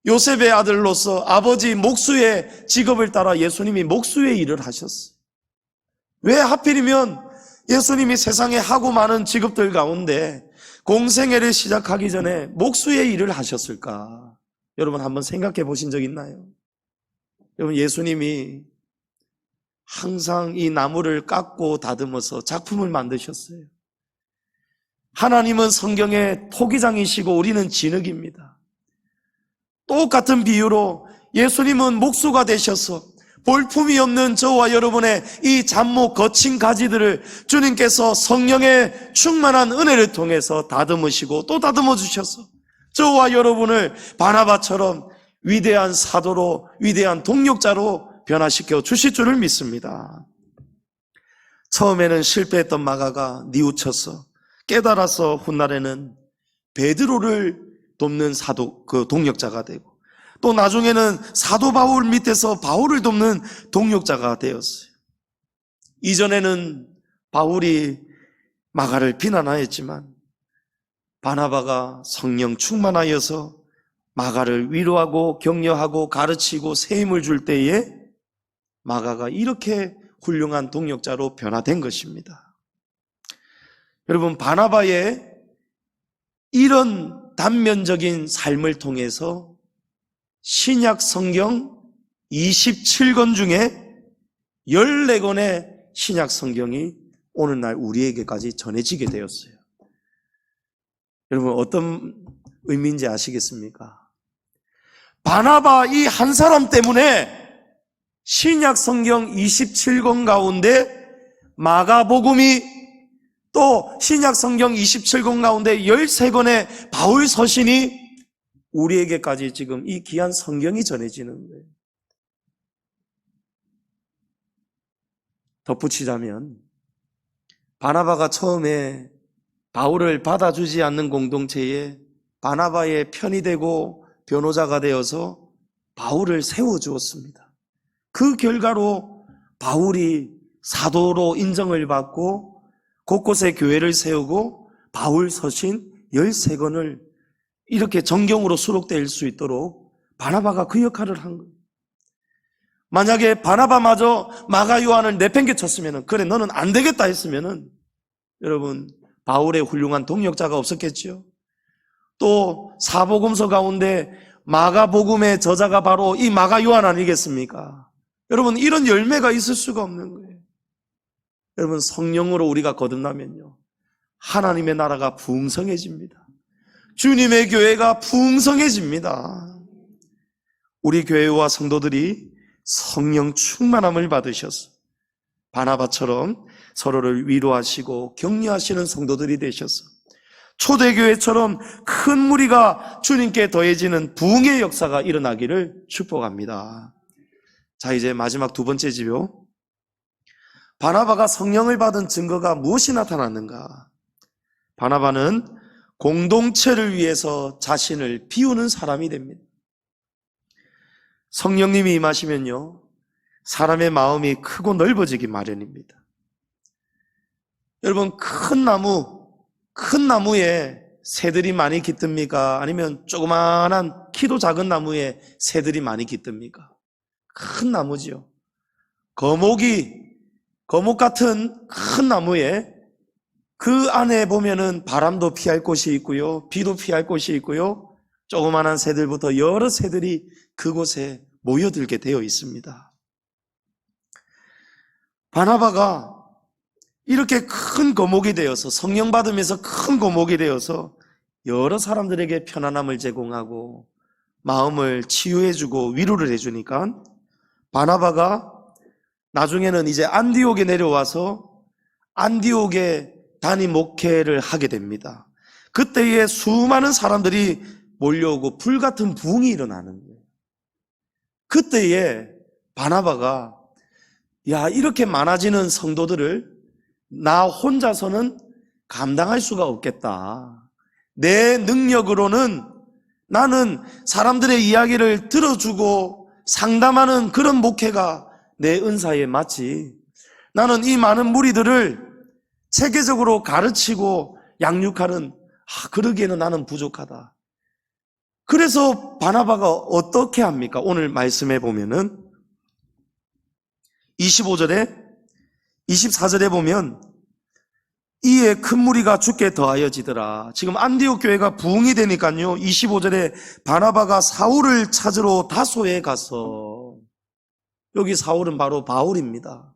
요셉의 아들로서 아버지 목수의 직업을 따라 예수님이 목수의 일을 하셨어요. 왜 하필이면 예수님이 세상에 하고 많은 직업들 가운데 공생애를 시작하기 전에 목수의 일을 하셨을까? 여러분, 한번 생각해 보신 적 있나요? 여러분, 예수님이 항상 이 나무를 깎고 다듬어서 작품을 만드셨어요. 하나님은 성경의 토기장이시고 우리는 진흙입니다. 똑같은 비유로 예수님은 목수가 되셔서 볼품이 없는 저와 여러분의 이 잡목 거친 가지들을 주님께서 성령의 충만한 은혜를 통해서 다듬으시고 또 다듬어 주셔서 저와 여러분을 바나바처럼 위대한 사도로, 위대한 동력자로 변화시켜 주실 줄을 믿습니다. 처음에는 실패했던 마가가 뉘우쳐서 깨달아서 훗날에는 베드로를 돕는 사도, 동력자가 되고, 또 나중에는 사도 바울 밑에서 바울을 돕는 동력자가 되었어요. 이전에는 바울이 마가를 비난하였지만 바나바가 성령 충만하여서 마가를 위로하고 격려하고 가르치고 새 힘을 줄 때에 마가가 이렇게 훌륭한 동력자로 변화된 것입니다. 여러분, 바나바의 이런 단면적인 삶을 통해서 신약 성경 27권 중에 14권의 신약 성경이 오늘날 우리에게까지 전해지게 되었어요. 여러분, 어떤 의미인지 아시겠습니까? 바나바 이 한 사람 때문에 신약 성경 27권 가운데 마가복음이, 또 신약 성경 27권 가운데 13권의 바울 서신이 우리에게까지 지금 이 귀한 성경이 전해지는 거예요. 덧붙이자면, 바나바가 처음에 바울을 받아주지 않는 공동체에 바나바의 편이 되고 변호자가 되어서 바울을 세워주었습니다. 그 결과로 바울이 사도로 인정을 받고 곳곳에 교회를 세우고 바울 서신 13권을 이렇게 정경으로 수록될 수 있도록 바나바가 그 역할을 한 거예요. 만약에 바나바마저 마가 요한을 내팽개쳤으면, 그래 너는 안 되겠다 했으면 여러분, 바울의 훌륭한 동력자가 없었겠죠. 또 사복음서 가운데 마가복음의 저자가 바로 이 마가 요한 아니겠습니까? 여러분, 이런 열매가 있을 수가 없는 거예요. 여러분, 성령으로 우리가 거듭나면요, 하나님의 나라가 풍성해집니다. 주님의 교회가 풍성해집니다. 우리 교회와 성도들이 성령 충만함을 받으셔서 바나바처럼 서로를 위로하시고 격려하시는 성도들이 되셔서 초대교회처럼 큰 무리가 주님께 더해지는 부흥의 역사가 일어나기를 축복합니다. 자, 이제 마지막 두 번째 지요. 바나바가 성령을 받은 증거가 무엇이 나타났는가? 바나바는 공동체를 위해서 자신을 비우는 사람이 됩니다. 성령님이 임하시면요, 사람의 마음이 크고 넓어지기 마련입니다. 여러분, 큰 나무에 새들이 많이 깃듭니까? 아니면 조그마한 키도 작은 나무에 새들이 많이 깃듭니까? 큰 나무지요. 거목 같은 큰 나무에 그 안에 보면은 바람도 피할 곳이 있고요, 비도 피할 곳이 있고요, 조그마한 새들부터 여러 새들이 그곳에 모여들게 되어 있습니다. 바나바가 이렇게 큰 거목이 되어서, 성령 받으면서 큰 거목이 되어서 여러 사람들에게 편안함을 제공하고 마음을 치유해주고 위로를 해주니까 바나바가 나중에는 이제 안디옥에 내려와서 안디옥에 단임 목회를 하게 됩니다. 그때에 수많은 사람들이 몰려오고 불같은 부흥이 일어나는 거예요. 그때에 바나바가, 야, 이렇게 많아지는 성도들을 나 혼자서는 감당할 수가 없겠다. 내 능력으로는 나는 사람들의 이야기를 들어주고 상담하는 그런 목회가 내 은사에 맞지. 나는 이 많은 무리들을 체계적으로 가르치고 양육하는, 그러기에는 나는 부족하다. 그래서 바나바가 어떻게 합니까? 오늘 말씀해 보면은 25절에 24절에 보면 이에 큰 무리가 죽게 더하여지더라. 지금 안디옥 교회가 부흥이 되니까요, 25절에 바나바가 사울을 찾으러 다소에 가서, 여기 사울은 바로 바울입니다.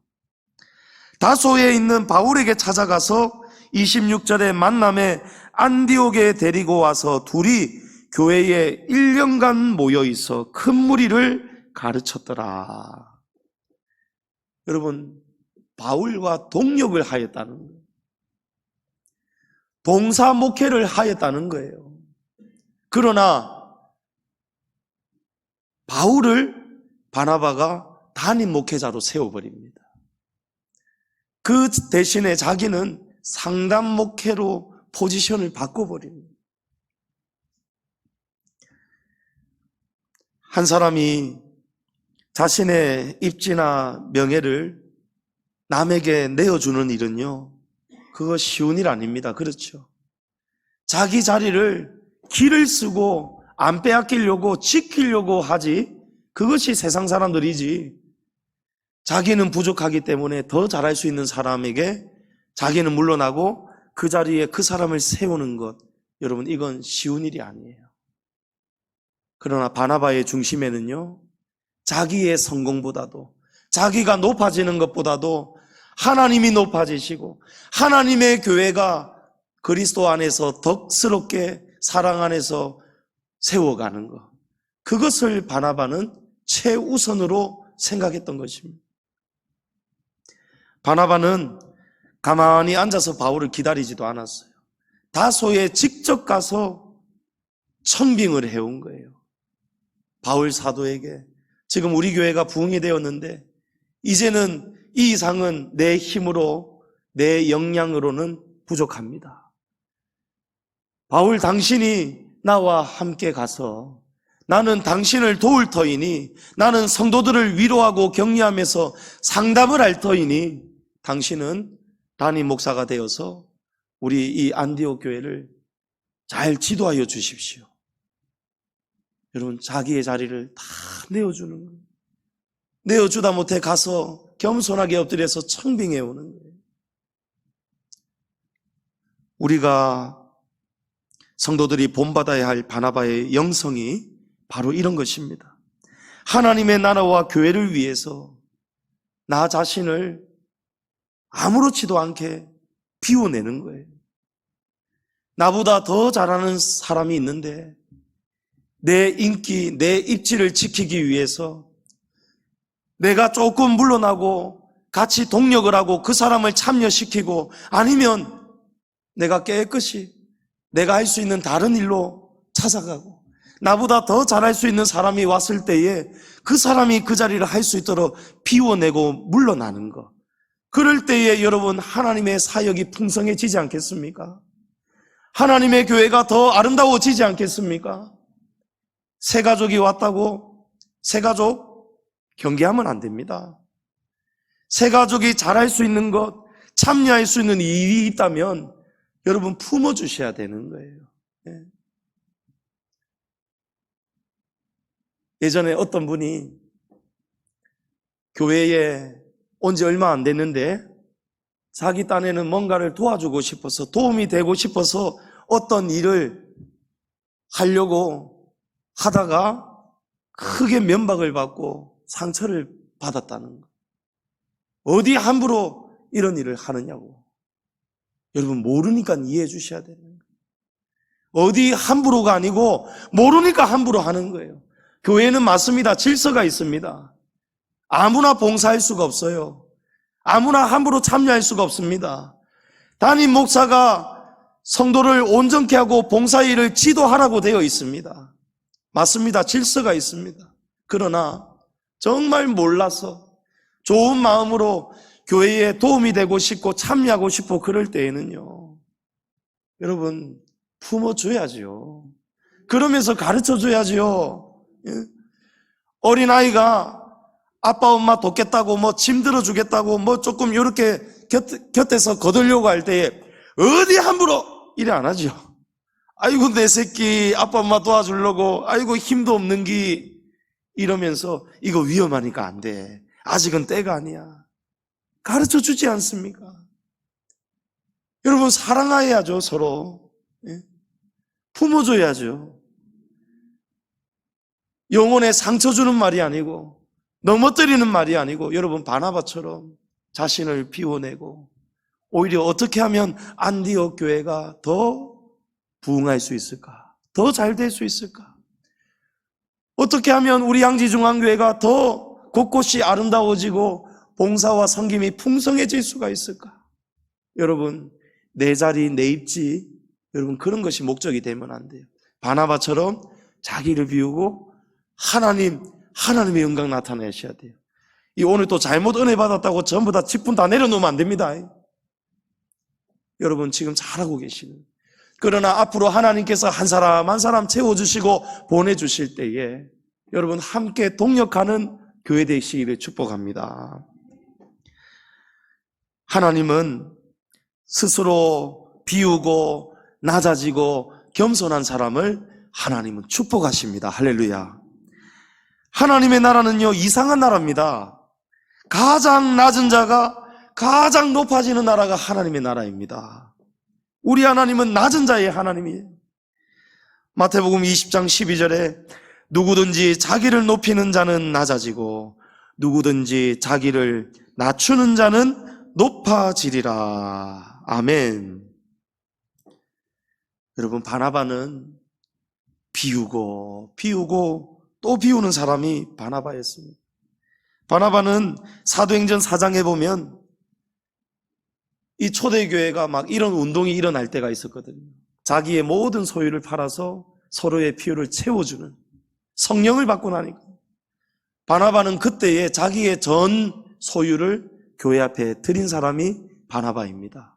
다소에 있는 바울에게 찾아가서 26절에 만남에 안디옥에 데리고 와서 둘이 교회에 1년간 모여 있어 큰 무리를 가르쳤더라. 여러분, 바울과 동역을 하였다는 거예요. 봉사 목회를 하였다는 거예요. 그러나 바울을 바나바가 단임 목회자로 세워버립니다. 그 대신에 자기는 상담 목회로 포지션을 바꿔버립니다. 한 사람이 자신의 입지나 명예를 남에게 내어주는 일은요, 그거 쉬운 일 아닙니다. 그렇죠? 자기 자리를 기를 쓰고 안 빼앗기려고 지키려고 하지, 그것이 세상 사람들이지. 자기는 부족하기 때문에 더 잘할 수 있는 사람에게 자기는 물러나고 그 자리에 그 사람을 세우는 것, 여러분, 이건 쉬운 일이 아니에요. 그러나 바나바의 중심에는요, 자기의 성공보다도, 자기가 높아지는 것보다도 하나님이 높아지시고 하나님의 교회가 그리스도 안에서 덕스럽게 사랑 안에서 세워가는 것, 그것을 바나바는 최우선으로 생각했던 것입니다. 바나바는 가만히 앉아서 바울을 기다리지도 않았어요. 다소에 직접 가서 청빙을 해온 거예요. 바울 사도에게, 지금 우리 교회가 부흥이 되었는데 이제는 이 이상은 내 힘으로, 내 역량으로는 부족합니다. 바울, 당신이 나와 함께 가서 나는 당신을 도울 터이니, 나는 성도들을 위로하고 격려하면서 상담을 할 터이니 당신은 단임 목사가 되어서 우리 이 안디옥 교회를 잘 지도하여 주십시오. 여러분, 자기의 자리를 다 내어주는 거예요. 내어주다 못해 가서 겸손하게 엎드려서 청빙해 오는 거예요. 우리가 성도들이 본받아야 할 바나바의 영성이 바로 이런 것입니다. 하나님의 나라와 교회를 위해서 나 자신을 아무렇지도 않게 비워내는 거예요. 나보다 더 잘하는 사람이 있는데 내 인기, 내 입지를 지키기 위해서 내가 조금 물러나고 같이 동력을 하고 그 사람을 참여시키고, 아니면 내가 깨끗이 내가 할 수 있는 다른 일로 찾아가고 나보다 더 잘할 수 있는 사람이 왔을 때에 그 사람이 그 자리를 할 수 있도록 비워내고 물러나는 것. 그럴 때에 여러분 하나님의 사역이 풍성해지지 않겠습니까? 하나님의 교회가 더 아름다워지지 않겠습니까? 새 가족이 왔다고 새 가족 경계하면 안 됩니다. 새 가족이 잘할 수 있는 것, 참여할 수 있는 일이 있다면 여러분 품어주셔야 되는 거예요. 예전에 어떤 분이 교회에 온 지 얼마 안 됐는데 자기 딴에는 뭔가를 도와주고 싶어서, 도움이 되고 싶어서 어떤 일을 하려고 하다가 크게 면박을 받고 상처를 받았다는 거. 어디 함부로 이런 일을 하느냐고. 여러분 모르니까 이해해 주셔야 되는 거예요. 어디 함부로가 아니고 모르니까 함부로 하는 거예요. 교회는 맞습니다. 질서가 있습니다. 아무나 봉사할 수가 없어요. 아무나 함부로 참여할 수가 없습니다. 담임 목사가 성도를 온전케 하고 봉사일을 지도하라고 되어 있습니다. 맞습니다. 질서가 있습니다. 그러나 정말 몰라서 좋은 마음으로 교회에 도움이 되고 싶고 참여하고 싶고 그럴 때에는요, 여러분 품어줘야죠. 그러면서 가르쳐줘야죠. 어린아이가 아빠 엄마 돕겠다고 뭐 짐 들어주겠다고 뭐 조금 이렇게 곁에서 거들려고 할 때에 어디 함부로 이래 안 하죠. 아이고 내 새끼 아빠 엄마 도와주려고 아이고 힘도 없는 기 이러면서 이거 위험하니까 안 돼. 아직은 때가 아니야. 가르쳐 주지 않습니까? 여러분 사랑해야죠. 서로. 품어줘야죠. 영혼에 상처 주는 말이 아니고 넘어뜨리는 말이 아니고 여러분 바나바처럼 자신을 비워내고 오히려 어떻게 하면 안디옥 교회가 더 부흥할 수 있을까? 더 잘 될 수 있을까? 어떻게 하면 우리 양지중앙교회가 더 곳곳이 아름다워지고 봉사와 섬김이 풍성해질 수가 있을까? 여러분 내 자리 내 입지 여러분 그런 것이 목적이 되면 안 돼요. 바나바처럼 자기를 비우고 하나님의 영광 나타내셔야 돼요. 이 오늘 또 잘못 은혜 받았다고 전부 다 직분 다 내려놓으면 안 됩니다. 여러분 지금 잘하고 계시는. 그러나 앞으로 하나님께서 한 사람 한 사람 채워주시고 보내주실 때에 여러분 함께 동역하는 교회 되시기를 축복합니다. 하나님은 스스로 비우고 낮아지고 겸손한 사람을 하나님은 축복하십니다. 할렐루야. 하나님의 나라는요 이상한 나라입니다. 가장 낮은 자가 가장 높아지는 나라가 하나님의 나라입니다. 우리 하나님은 낮은 자의 하나님이에요. 마태복음 20장 12절에 누구든지 자기를 높이는 자는 낮아지고 누구든지 자기를 낮추는 자는 높아지리라. 아멘. 여러분 바나바는 비우고 또 비우는 사람이 바나바였습니다. 바나바는 사도행전 4장에 보면 이 초대교회가 막 이런 운동이 일어날 때가 있었거든요. 자기의 모든 소유를 팔아서 서로의 필요를 채워주는 성령을 받고 나니까 바나바는 그때에 자기의 전 소유를 교회 앞에 드린 사람이 바나바입니다.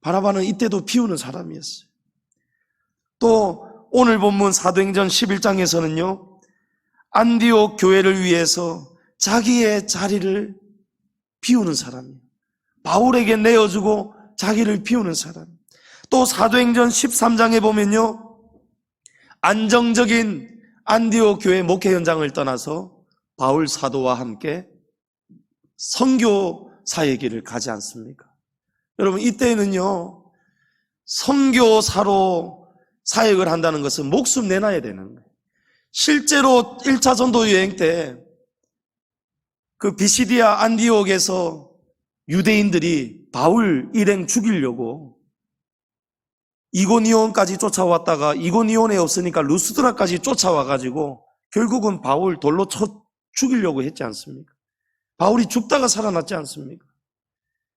바나바는 이때도 비우는 사람이었어요. 또 오늘 본문 사도행전 11장에서는요 안디옥 교회를 위해서 자기의 자리를 비우는 사람이에요. 바울에게 내어주고 자기를 비우는 사람. 또 사도행전 13장에 보면요 안정적인 안디옥 교회 목회 현장을 떠나서 바울 사도와 함께 선교사의 길을 가지 않습니까? 여러분 이때는요 선교사로 사역을 한다는 것은 목숨 내놔야 되는 거예요. 실제로 1차 전도 여행 때 그 비시디아 안디옥에서 유대인들이 바울 일행 죽이려고 이고니온까지 쫓아왔다가 이고니온에 없으니까 루스드라까지 쫓아와가지고 결국은 바울 돌로 쳐 죽이려고 했지 않습니까? 바울이 죽다가 살아났지 않습니까?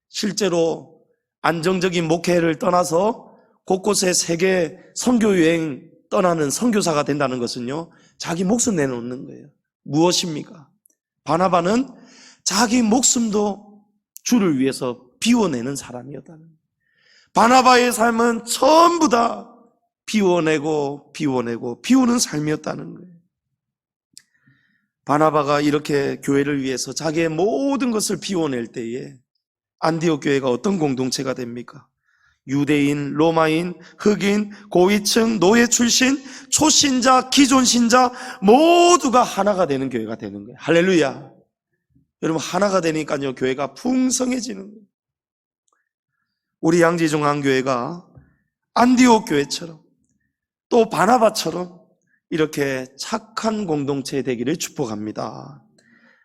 실제로 안정적인 목회를 떠나서 곳곳에 세계 선교 여행 떠나는 선교사가 된다는 것은요, 자기 목숨 내놓는 거예요. 무엇입니까? 바나바는 자기 목숨도 주를 위해서 비워내는 사람이었다는 거예요. 바나바의 삶은 전부 다 비워내고 비우는 삶이었다는 거예요. 바나바가 이렇게 교회를 위해서 자기의 모든 것을 비워낼 때에 안디옥 교회가 어떤 공동체가 됩니까? 유대인, 로마인, 흑인, 고위층, 노예 출신, 초신자, 기존신자 모두가 하나가 되는 교회가 되는 거예요. 할렐루야. 여러분, 하나가 되니까요, 교회가 풍성해지는 거예요. 우리 양지중앙교회가 안디옥 교회처럼 또 바나바처럼 이렇게 착한 공동체 되기를 축복합니다.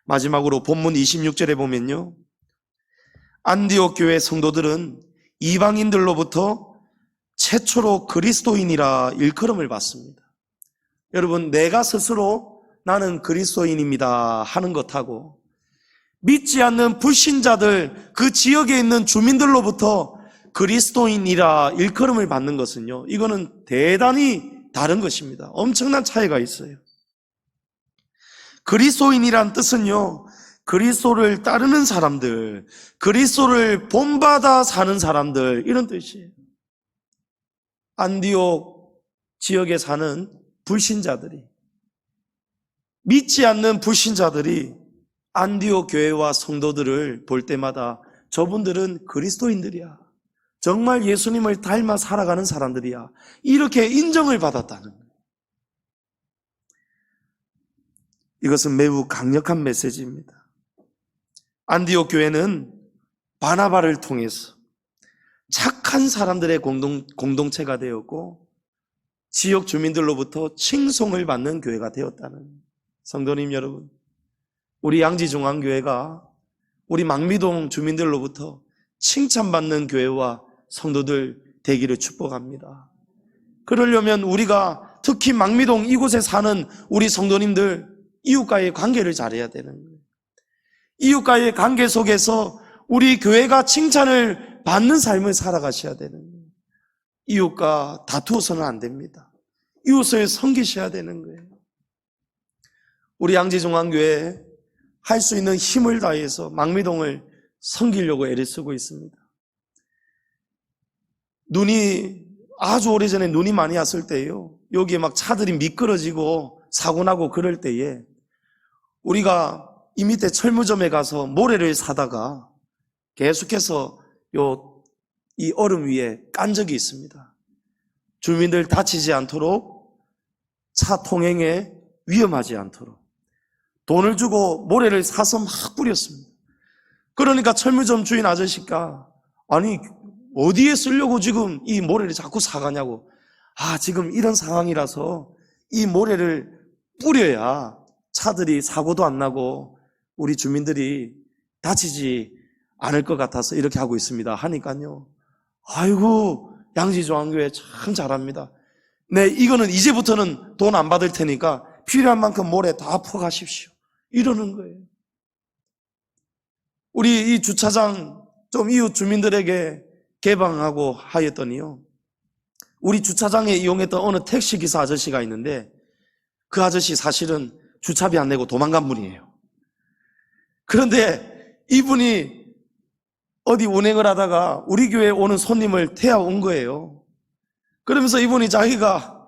마지막으로 본문 26절에 보면요, 안디옥 교회 성도들은 이방인들로부터 최초로 그리스도인이라 일컬음을 받습니다. 여러분, 내가 스스로 나는 그리스도인입니다 하는 것하고 믿지 않는 불신자들, 그 지역에 있는 주민들로부터 그리스도인이라 일컬음을 받는 것은요, 이거는 대단히 다른 것입니다. 엄청난 차이가 있어요. 그리스도인이란 뜻은요, 그리스도를 따르는 사람들, 그리스도를 본받아 사는 사람들, 이런 뜻이에요. 안디옥 지역에 사는 불신자들이, 믿지 않는 불신자들이 안디옥 교회와 성도들을 볼 때마다 저분들은 그리스도인들이야, 정말 예수님을 닮아 살아가는 사람들이야, 이렇게 인정을 받았다는 거예요. 이것은 매우 강력한 메시지입니다. 안디옥 교회는 바나바를 통해서 착한 사람들의 공동체가 되었고 지역 주민들로부터 칭송을 받는 교회가 되었다는, 성도님 여러분, 우리 양지중앙교회가 우리 망미동 주민들로부터 칭찬받는 교회와 성도들 되기를 축복합니다. 그러려면 우리가 특히 망미동 이곳에 사는 우리 성도님들, 이웃과의 관계를 잘해야 되는 거예요. 이웃과의 관계 속에서 우리 교회가 칭찬을 받는 삶을 살아가셔야 되는 거예요. 이웃과 다투어서는 안 됩니다. 이웃을 섬기셔야 되는 거예요. 우리 양지중앙교회 할 수 있는 힘을 다해서 망미동을 섬기려고 애를 쓰고 있습니다. 눈이 아주 오래전에 눈이 많이 왔을 때요, 여기에 막 차들이 미끄러지고 사고나고 그럴 때에 우리가 이 밑에 철무점에 가서 모래를 사다가 계속해서 이 얼음 위에 깐 적이 있습니다. 주민들 다치지 않도록, 차 통행에 위험하지 않도록 돈을 주고 모래를 사서 막 뿌렸습니다. 그러니까 철무점 주인 아저씨가, 아니 어디에 쓰려고 지금 이 모래를 자꾸 사가냐고. 지금 이런 상황이라서 이 모래를 뿌려야 차들이 사고도 안 나고 우리 주민들이 다치지 않을 것 같아서 이렇게 하고 있습니다 하니까요, 아이고 양지중앙교회 참 잘합니다. 네, 이거는 이제부터는 돈 안 받을 테니까 필요한 만큼 모래 다 퍼가십시오, 이러는 거예요. 우리 이 주차장 좀 이웃 주민들에게 개방하고 하였더니요, 우리 주차장에 이용했던 어느 택시기사 아저씨가 있는데 그 아저씨 사실은 주차비 안 내고 도망간 분이에요. 그런데 이분이 어디 운행을 하다가 우리 교회에 오는 손님을 태워온 거예요. 그러면서 이분이 자기가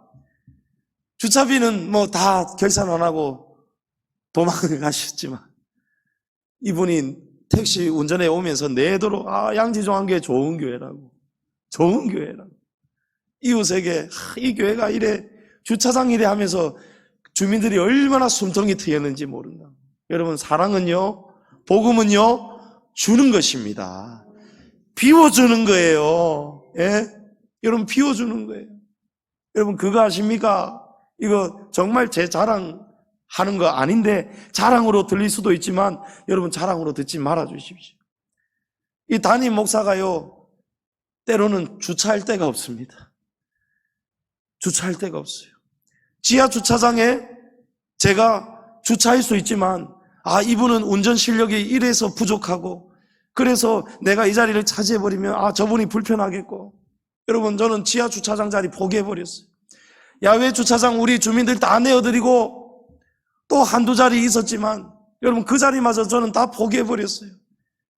주차비는 뭐 다 결산 안 하고 도망을 가셨지만 이분이 택시 운전해 오면서 내도록 양지중앙교회 좋은 교회라고, 좋은 교회라고, 이웃에게 이 교회가 이래 주차장 이래 하면서 주민들이 얼마나 숨통이 트였는지 모른다. 여러분, 사랑은요, 복음은요, 주는 것입니다. 비워주는 거예요. 예? 여러분, 비워주는 거예요. 여러분, 그거 아십니까? 이거 정말 제 자랑하는 거 아닌데 자랑으로 들릴 수도 있지만 여러분, 자랑으로 듣지 말아 주십시오. 이 담임 목사가요, 때로는 주차할 데가 없습니다. 주차할 데가 없어요. 지하 주차장에 제가 주차할 수 있지만 이분은 운전 실력이 이래서 부족하고 그래서 내가 이 자리를 차지해버리면 저분이 불편하겠고, 여러분, 저는 지하 주차장 자리 포기해버렸어요. 야외 주차장 우리 주민들 다 내어드리고 또 한두 자리 있었지만 여러분 그 자리마저 저는 다 포기해버렸어요.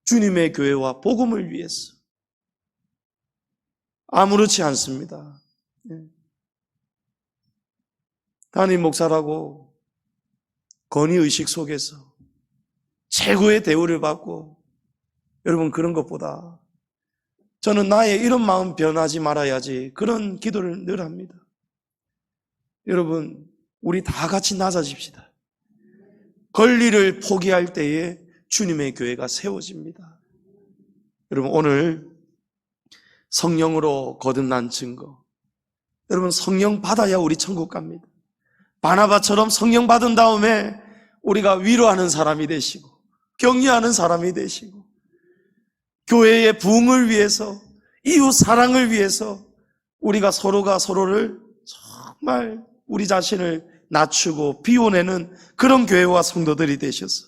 주님의 교회와 복음을 위해서. 아무렇지 않습니다. 담임 목사라고 건의의식 속에서 최고의 대우를 받고, 여러분 그런 것보다 저는 나의 이런 마음 변하지 말아야지, 그런 기도를 늘 합니다. 여러분 우리 다 같이 낮아집시다. 권리를 포기할 때에 주님의 교회가 세워집니다. 여러분 오늘 성령으로 거듭난 증거, 여러분 성령 받아야 우리 천국 갑니다. 바나바처럼 성령 받은 다음에 우리가 위로하는 사람이 되시고 격려하는 사람이 되시고 교회의 부흥을 위해서, 이웃 사랑을 위해서 우리가 서로가 서로를 정말 우리 자신을 낮추고 비워내는 그런 교회와 성도들이 되셔서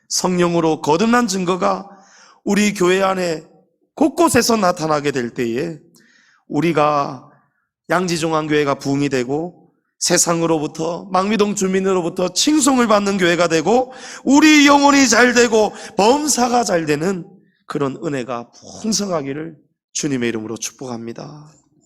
성령으로 거듭난 증거가 우리 교회 안에 곳곳에서 나타나게 될 때에 우리가 양지종안교회가 부흥이 되고 세상으로부터, 망미동 주민으로부터 칭송을 받는 교회가 되고 우리 영혼이 잘 되고 범사가 잘 되는 그런 은혜가 풍성하기를 주님의 이름으로 축복합니다.